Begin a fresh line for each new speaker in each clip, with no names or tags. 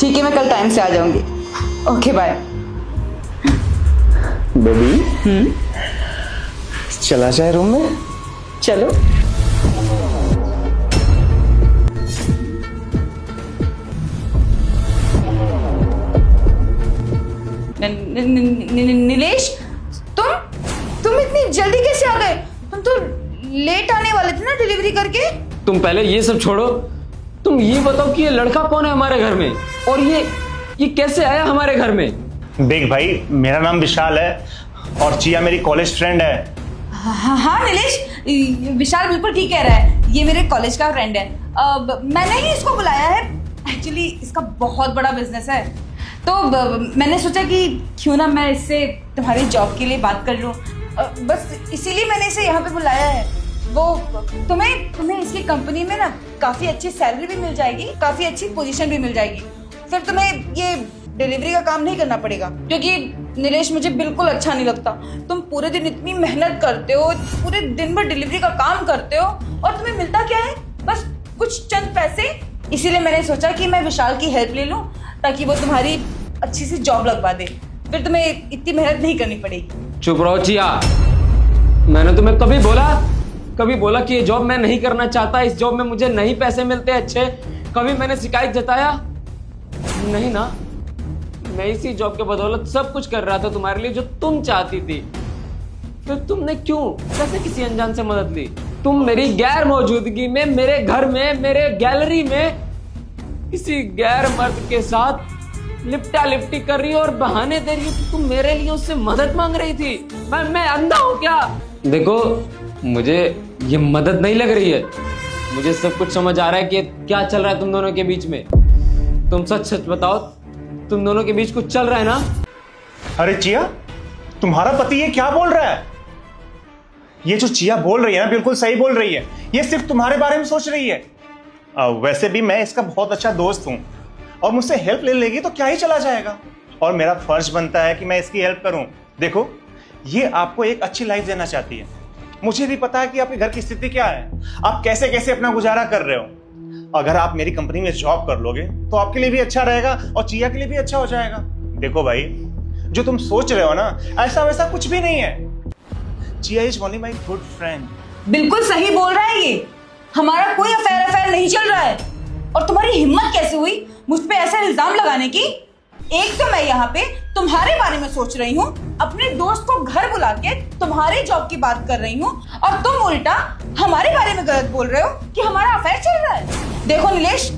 ठीक है, मैं कल टाइम से आ जाऊंगी। Okay bye.
बेबी चला जाए रूम में?
चलो। नीलेश, तुम इतनी जल्दी कैसे आ गए? तुम तो लेट आने वाले थे ना डिलीवरी करके।
तुम पहले ये सब छोड़ो, तुम ये बताओ कि ये लड़का कौन है हमारे घर में, और ये कैसे आया हमारे घर में?
देख भाई, मेरा नाम विशाल है और चिया मेरी कॉलेज फ्रेंड है।
हाँ नीलेश, विशाल बिल्कुल ठीक कह रहा है, ये मेरे कॉलेज का फ्रेंड है। मैंने ही इसको बुलाया है, एक्चुअली इसका बहुत बड़ा बिजनेस है, तो मैंने सोचा कि क्यों ना मैं इससे तुम्हारी जॉब के लिए बात कर लूँ, बस इसीलिए मैंने इसे यहाँ पे बुलाया है। वो तुम्हें इसकी कंपनी में ना काफ़ी अच्छी सैलरी भी मिल जाएगी, काफ़ी अच्छी पोजीशन भी मिल जाएगी, फिर तुम्हें ये डिलीवरी का काम नहीं करना पड़ेगा। क्योंकि नीलेश, मुझे बिल्कुल अच्छा नहीं लगता, तुम पूरे दिन इतनी मेहनत करते हो, पूरे दिन भर डिलीवरी का काम करते हो और तुम्हें मिलता क्या है? बस कुछ चंद पैसे। इसीलिए मैंने सोचा कि मैं विशाल की हेल्प ले लूं ताकि वो तुम्हारी अच्छी सी जॉब लगवा दे, फिर तुम्हें इतनी मेहनत नहीं करनी पड़ेगी।
चुप रहो चिया, मैंने तुम्हें कभी बोला कि ये जॉब मैं नहीं करना चाहता, इस जॉब में मुझे नहीं पैसे मिलते अच्छे? कभी मैंने शिकायत जताया? नहीं ना। मैं इसी जॉब के बदौलत सब कुछ कर रहा था तुम्हारे लिए जो तुम चाहती थी, तो तुमने क्यों कैसे किसी अनजान से मदद ली? तुम मेरी गैर मौजूदगी में मेरे घर में, मेरे गैलरी में किसी गैर मर्द के साथ लिपटा लिपटी कर रही हो और बहाने दे रही हो कि तुम मेरे लिए उससे मदद मांग रही थी। मैं अंधा हूं क्या? देखो, मुझे ये मदद नहीं लग रही है, मुझे सब कुछ समझ आ रहा है कि क्या चल रहा है तुम दोनों के बीच में। तुम सच सच बताओ, तुम दोनों के बीच कुछ चल रहा है ना?
अरे चिया, तुम्हारा पति ये क्या बोल रहा है? ये जो चिया बोल रही है ना, बिल्कुल सही बोल रही है, ये सिर्फ तुम्हारे बारे में सोच रही है। वैसे भी मैं इसका बहुत अच्छा दोस्त हूं और मुझसे हेल्प ले लेगी तो क्या ही चला जाएगा, और मेरा फर्ज बनता है कि मैं इसकी हेल्प करूं। देखो, ये आपको एक अच्छी लाइफ देना चाहती है, मुझे भी पता है कि आपके घर की स्थिति क्या है, आप कैसे कैसे अपना गुजारा कर रहे हो। अगर आप मेरी कंपनी में जॉब कर लोगे तो आपके लिए भी अच्छा रहेगा और चिया के लिए भी अच्छा हो जाएगा। देखो भाई, जो तुम सोच रहे हो ना, ऐसा वैसा कुछ भी नहीं है। Chia is only my good friend.
बिल्कुल सही बोल रहा है ये, हमारा कोई अफेयर नहीं चल रहा है। और तुम्हारी हिम्मत कैसे हुई मुझ पे ऐसा इल्जाम लगाने की? एक तो मैं यहाँ पे तुम्हारे बारे में सोच रही हूँ, अपने दोस्त को घर बुला के तुम्हारी जॉब की बात कर रही हूँ, और तुम उल्टा हमारे बारे में गलत बोल रहे हो कि हमारा अफेयर चल रहा है। देखो नीलेश,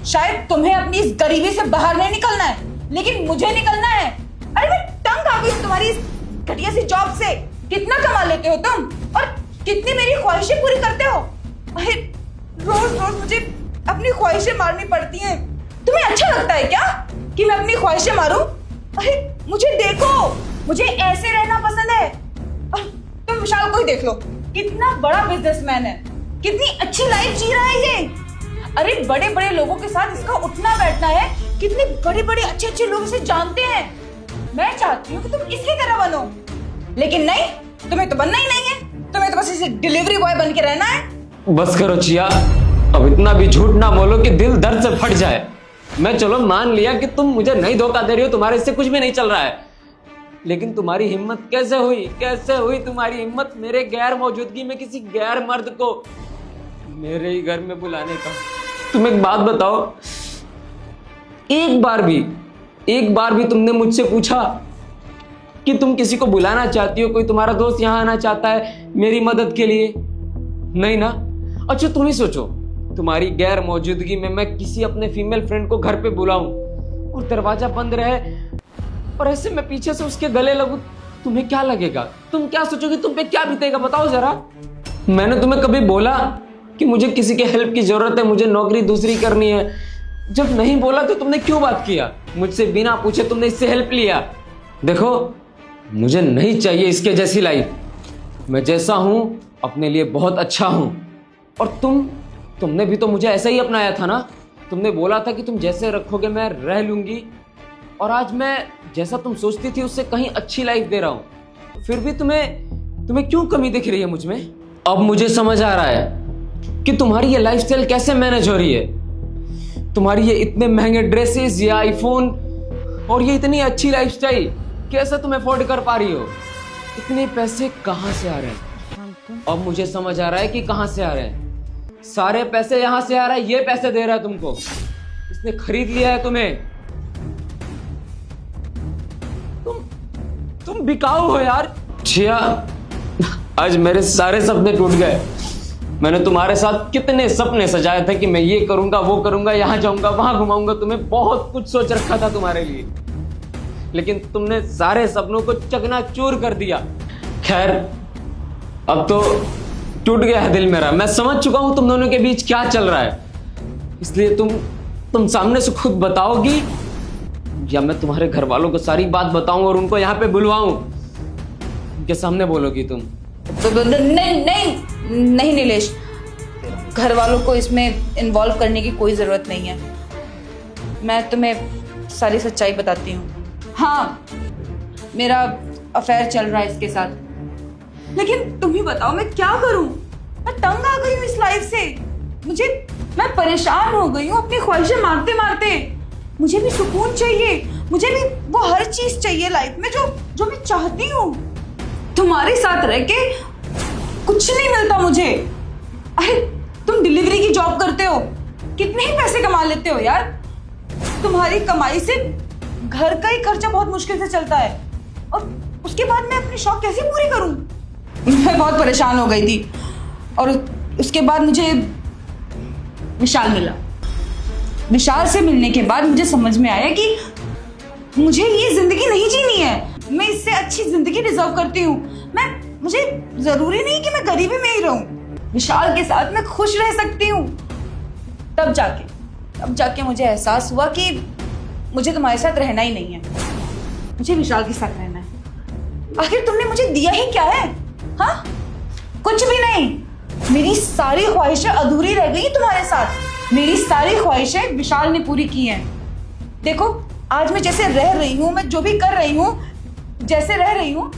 शायद तुम्हें अपनी इस गरीबी से बाहर नहीं निकलना है, लेकिन मुझे निकलना है। अरे मैं तंग आ गई हूँ तुम्हारी इस घटिया सी जॉब से। कितना कमा लेते हो तुम और कितनी मेरी ख्वाहिशें पूरी करते हो? अरे रोज रोज मुझे अपनी ख्वाहिशें मारनी पड़ती हैं। तुम्हें अच्छा लगता है क्या कि मैं अपनी ख्वाहिशें मारूं? अरे मुझे देखो, मुझे ऐसे रहना पसंद है। और तुम विशाल को ही देख लो, कितना बड़ा बिजनेसमैन है, कितनी अच्छी लाइफ जी रहा है ये। अरे बड़े बड़े लोगों के साथ इसका उठना बैठना है, कितने बड़े बड़े अच्छे अच्छे लोग इसे जानते हैं। मैं चाहती हूँ कि तुम इसकी तरह बनो, लेकिन नहीं, तुम्हें तो बनना ही नहीं है, तुम्हें तो बस इसे डिलीवरी बॉय बन के रहना है।
बस करो चिया, अब इतना भी झूठ ना बोलो कि दिल दर्द से फट जाए। मैं चलो मान लिया कि तुम मुझे नहीं धोखा दे रही हो, तुम्हारे इससे कुछ भी नहीं चल रहा है, लेकिन तुम्हारी हिम्मत कैसे हुई तुम्हारी हिम्मत मेरे गैर मौजूदगी में किसी गैर मर्द को मेरे ही घर में बुलाने का? तुम एक बात बताओ, एक बार भी तुमने मुझसे पूछा कि तुम किसी को बुलाना चाहती हो, कोई तुम्हारा दोस्त यहाँ आना चाहता है मेरी मदद के लिए? नहीं ना। अच्छा तुम ही सोचो, तुम्हारी गैर मौजूदगी में मैं किसी अपने फीमेल फ्रेंड को घर पे बुलाऊं और दरवाजा बंद रहे और ऐसे मैं पीछे से उसके गले लगूं, तुम्हें क्या लगेगा? तुम क्या सोचोगे? तुम पे क्या बीतेगा? बताओ जरा। मैंने तुम्हें कभी बोला कि मुझे किसी के हेल्प की जरूरत है, मुझे नौकरी दूसरी करनी है? जब नहीं बोला तो तुमने क्यों बात किया? मुझसे बिना पूछे तुमने इससे हेल्प लिया। देखो, मुझे नहीं चाहिए इसके जैसी लाइफ। मैं जैसा हूं अपने लिए बहुत अच्छा हूं, और तुमने भी तो मुझे ऐसा ही अपनाया था ना। तुमने बोला था कि तुम जैसे रखोगे मैं रह लूंगी, और आज मैं जैसा तुम सोचती थी उससे कहीं अच्छी लाइफ दे रहा हूं। फिर भी तुम्हें क्यों कमी दिख रही है मुझ में? अब मुझे समझ आ रहा है कि तुम्हारी ये लाइफस्टाइल कैसे मैनेज हो रही है। तुम्हारी ये इतने महंगे ड्रेसेस, ये आईफोन और ये इतनी अच्छी लाइफस्टाइल कैसे तुम अफोर्ड कर पा रही हो? इतने पैसे कहाँ से आ रहे हैं? अब मुझे समझ आ रहा है कि कहाँ से आ रहे हैं। सारे पैसे यहाँ से आ रहे हैं, ये पैसे दे रहा है तुमको। इसने खरीद लिया है तुम्हें। तुम बिकाऊ हो यार। जिया, आज मेरे सारे सपने टूट गए। मैंने तुम्हारे साथ कितने सपने सजाए थे कि मैं ये करूंगा, वो करूंगा, यहां जाऊंगा, वहां घुमाऊंगा तुम्हें। बहुत कुछ सोच रखा था तुम्हारे लिए, लेकिन तुमने सारे सपनों को चकनाचूर कर दिया। खैर, अब तो टूट गया है दिल मेरा। मैं समझ चुका हूं तुम दोनों के बीच क्या चल रहा है। इसलिए तुम सामने से खुद बताओगी या मैं तुम्हारे घर वालों को सारी बात बताऊं और उनको यहाँ पे बुलवाऊं? उनके सामने बोलोगी तुम?
नहीं नहीं नहीं नीलेश, घर वालों को इसमें इन्वॉल्व करने की कोई जरूरत नहीं है। मैं तुम्हें सारी सच्चाई बताती हूँ। हाँ, मेरा अफेयर चल रहा है इसके साथ, लेकिन तुम ही बताओ मैं क्या करूं? मैं तंग आ गई हूँ इस लाइफ से। मैं परेशान हो गई हूँ अपनी ख्वाहिशें मारते मारते। मुझे भी सुकून चाहिए, मुझे भी वो हर चीज चाहिए लाइफ में जो मैं चाहती हूँ। तुम्हारे साथ रह के कुछ नहीं मिलता मुझे। अरे तुम डिलीवरी की जॉब करते हो, कितने ही पैसे कमा लेते हो यार। तुम्हारी कमाई से घर का ही खर्चा बहुत मुश्किल से चलता है, और उसके बाद मैं अपनी शौक कैसे पूरी करूं? मैं बहुत परेशान हो गई थी, और उसके बाद मुझे विशाल मिला। विशाल से मिलने के बाद मुझे समझ में आया कि मुझे ये जिंदगी नहीं जीनी है। मैं इससे अच्छी जिंदगी डिजर्व करती हूँ। मुझे जरूरी नहीं कि मैं गरीबी में ही रहूं। विशाल के साथ मैं खुश रह सकती हूँ। तब जाके मुझे एहसास हुआ कि मुझे तुम्हारे साथ रहना ही नहीं है, मुझे विशाल के साथ रहना है। आखिर तुमने मुझे दिया ही क्या है? हाँ, कुछ भी नहीं। मेरी सारी ख्वाहिशें अधूरी रह गई तुम्हारे साथ। मेरी सारी ख्वाहिशें विशाल ने पूरी की हैं। देखो, आज मैं जैसे रह रही हूँ, मैं जो भी कर रही हूँ, जैसे रह रही हूँ,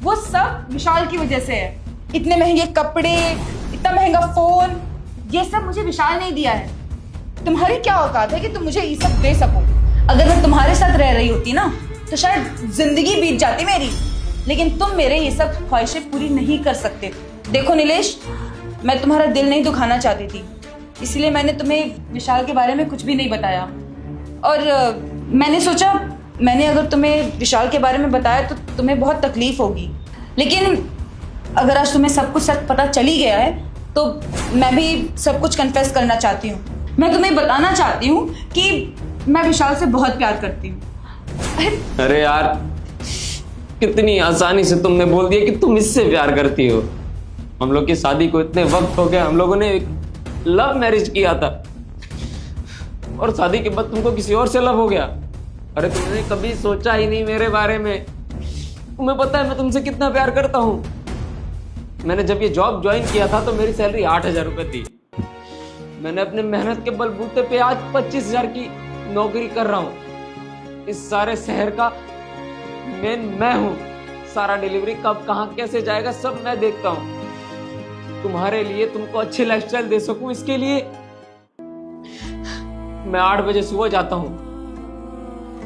वो सब विशाल की वजह से है। इतने महंगे कपड़े, इतना महंगा फोन, ये सब मुझे विशाल ने दिया है। तुम्हारी क्या औकात है कि तुम मुझे ये सब दे सको? अगर मैं तुम्हारे साथ रह रही होती ना, तो शायद जिंदगी बीत जाती मेरी, लेकिन तुम मेरे ये सब ख्वाहिशें पूरी नहीं कर सकते। देखो नीलेश, मैं तुम्हारा दिल नहीं दुखाना चाहती थी, इसलिए मैंने तुम्हें विशाल के बारे में कुछ भी नहीं बताया। और मैंने सोचा, मैंने अगर तुम्हें विशाल के बारे में बताया तो तुम्हें बहुत तकलीफ होगी, लेकिन अगर आज तुम्हें सब कुछ सच पता चल ही गया है, तो मैं भी सब कुछ कन्फेस करना चाहती हूँ। मैं तुम्हें बताना चाहती हूँ कि मैं विशाल से बहुत प्यार करती हूँ।
अरे यार, कितनी आसानी से तुमने बोल दिया कि तुम इससे प्यार करती हो। हम लोग की शादी को इतने वक्त हो गए, हम लोगों ने लव मैरिज किया था, और शादी के बाद तुमको किसी और से लव हो गया। अरे तुमने कभी सोचा ही नहीं मेरे बारे में। तुम्हें पता है मैं तुमसे कितना प्यार करता हूँ। मैंने जब ये जॉब ज्वाइन किया था तो मेरी सैलरी 8,000 रुपए थी। मैंने अपने मेहनत के बलबूते पे आज 25,000 की नौकरी कर रहा हूँ। इस सारे शहर का मेन मैं हूँ। सारा डिलीवरी कब कहाँ कैसे जाएगा सब मैं देखता हूँ। तुम्हारे लिए, तुमको अच्छी लाइफस्टाइल दे सकूं, इसके लिए मैं 8 बजे सुबह जाता हूँ।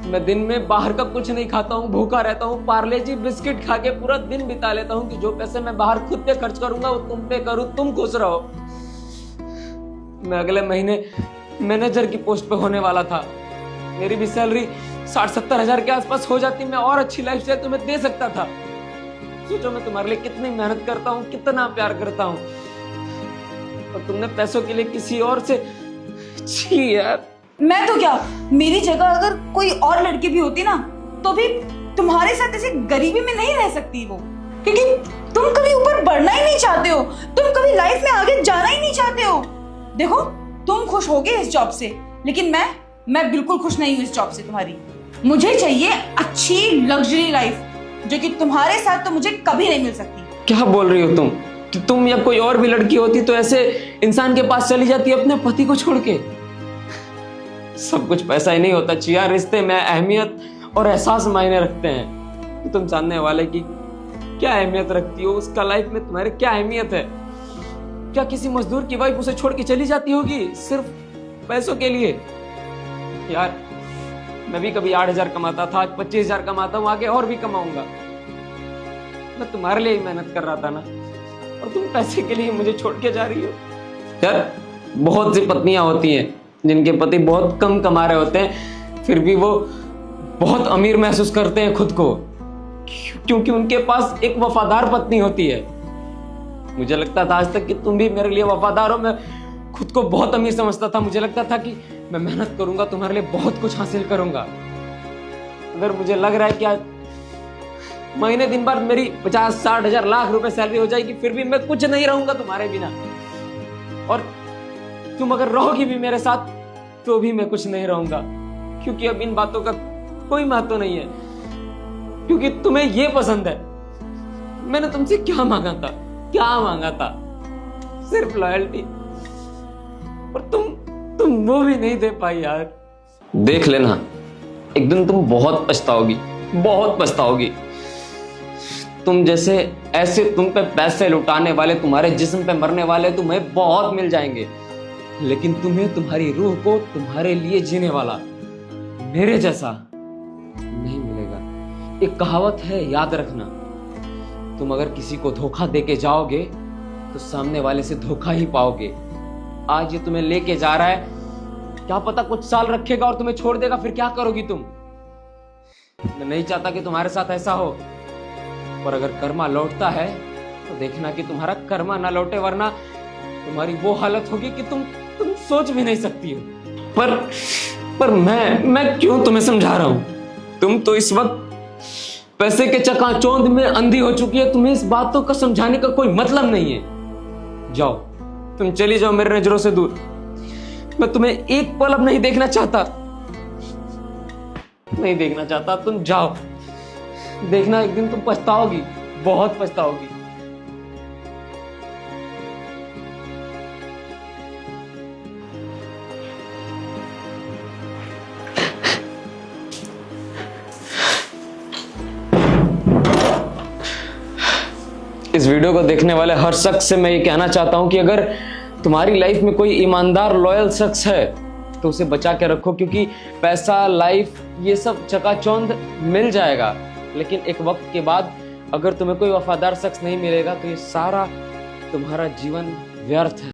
मैं दिन में बाहर का कुछ नहीं खाता हूँ, भूखा रहता हूँ। पार्ले जी बिस्किट खा के पूरा दिन बिता लेता हूँ कि जो पैसे मैं बाहर खुद पे खर्च करूंगा वो तुम पे करूँ, तुम खुश रहो। मैं अगले महीने मैनेजर की पोस्ट पे होने वाला था। मेरी भी सैलरी 60-70 हजार के आसपास हो जाती, मैं और अच्छी लाइफस्टाइल तुम्हें दे सकता था। सोचो मैं तुम्हारे लिए कितनी मेहनत करता हूँ, कितना प्यार करता हूँ, और तुमने पैसों के लिए किसी और से। छी यार।
मैं तो क्या, मेरी जगह अगर कोई और लड़की भी होती ना, तो भी तुम्हारे साथ ऐसे गरीबी में नहीं रह सकती वो, क्योंकि तुम कभी ऊपर बढ़ना ही नहीं चाहते हो, तुम कभी लाइफ में आगे जाना ही नहीं चाहते हो। देखो, तुम खुश होगे इस जॉब से, लेकिन मैं बिल्कुल खुश नहीं हूँ इस जॉब से तुम्हारी। मुझे चाहिए अच्छी लग्जरी लाइफ, जो कि तुम्हारे साथ तो मुझे कभी नहीं मिल सकती।
क्या बोल रही हो तुम? कि तुम या कोई और भी लड़की होती तो ऐसे इंसान के पास चली जाती अपने पति को छोड़ के? सब कुछ पैसा ही नहीं होता चिया। रिश्ते में अहमियत और एहसास मायने रखते हैं। कि तुम जानने वाले की क्या अहमियत रखती हो, उसका लाइफ में तुम्हारे क्या अहमियत है? क्या किसी मजदूर की वाइफ उसे छोड़ के चली जाती होगी सिर्फ पैसों के लिए? यार मैं भी कभी 8,000 कमाता था, आज 25,000 कमाता हूँ, आगे और भी कमाऊंगा। मैं तुम्हारे लिए ही मेहनत कर रहा था ना, और तुम पैसे के लिए मुझे छोड़ के जा रही हो। यार बहुत सी पत्नियां होती हैं जिनके पति बहुत कम कमा रहे होते हैं, फिर भी वो बहुत अमीर महसूस करते हैं खुद को, क्योंकि उनके पास एक वफादार पत्नी होती है। मुझे लगता था आज तक कि तुम भी मेरे लिए वफादार हो। मैं खुद को बहुत अमीर समझता था, मुझे लगता था कि मैं मेहनत करूंगा, तुम्हारे लिए बहुत कुछ हासिल करूंगा। अगर मुझे लग रहा है कि आज महीने दिन बाद मेरी 50-60 हजार लाख रुपए सैलरी हो जाएगी, फिर भी मैं कुछ नहीं रहूंगा तुम्हारे बिना, और तुम अगर रहोगी भी मेरे साथ तो भी मैं कुछ नहीं रहूंगा, क्योंकि अब इन बातों का कोई महत्व नहीं है, क्योंकि तुम्हें ये पसंद है। मैंने तुमसे क्या मांगा था, क्या मांगा था? सिर्फ लॉयल्टी, और तुम वो भी नहीं दे पाई यार। देख लेना, एक दिन तुम बहुत पछताओगी, बहुत पछताओगी। तुम जैसे ऐसे तुम पे पैसे लुटाने वाले, तुम्हारे जिस्म पे मरने वाले तुम्हें बहुत मिल जाएंगे, लेकिन तुम्हें तुम्हारी रूह को तुम्हारे लिए जीने वाला मेरे जैसा नहीं मिलेगा। एक कहावत है, याद रखना, तुम अगर किसी को धोखा देके जाओगे तो सामने वाले से धोखा ही पाओगे। आज ये तुम्हें लेके जा रहा है, क्या पता कुछ साल रखेगा और तुम्हें छोड़ देगा, फिर क्या करोगी तुम? मैं नहीं चाहता कि तुम्हारे साथ ऐसा हो, पर अगर कर्मा लौटता है तो देखना कि तुम्हारा कर्मा ना लौटे, वरना तुम्हारी वो हालत होगी कि तुम सोच भी नहीं सकती हो। पर मैं क्यों तुम्हें समझा रहा हूं? तुम तो इस वक्त पैसे के चकाचौंध में अंधी हो चुकी है, तुम्हें इस बातों का समझाने का कोई मतलब नहीं है। जाओ, तुम चली जाओ मेरे नजरों से दूर। मैं तुम्हें एक पल अब नहीं देखना चाहता, नहीं देखना चाहता। तुम जाओ, देखना एक दिन तुम पछताओगी, बहुत पछताओगी। इस वीडियो को देखने वाले हर शख्स से मैं ये कहना चाहता हूं कि अगर तुम्हारी लाइफ में कोई ईमानदार लॉयल शख्स है तो उसे बचा के रखो, क्योंकि पैसा, लाइफ, ये सब चकाचौंध मिल जाएगा, लेकिन एक वक्त के बाद अगर तुम्हें कोई वफादार शख्स नहीं मिलेगा तो ये सारा तुम्हारा जीवन व्यर्थ है।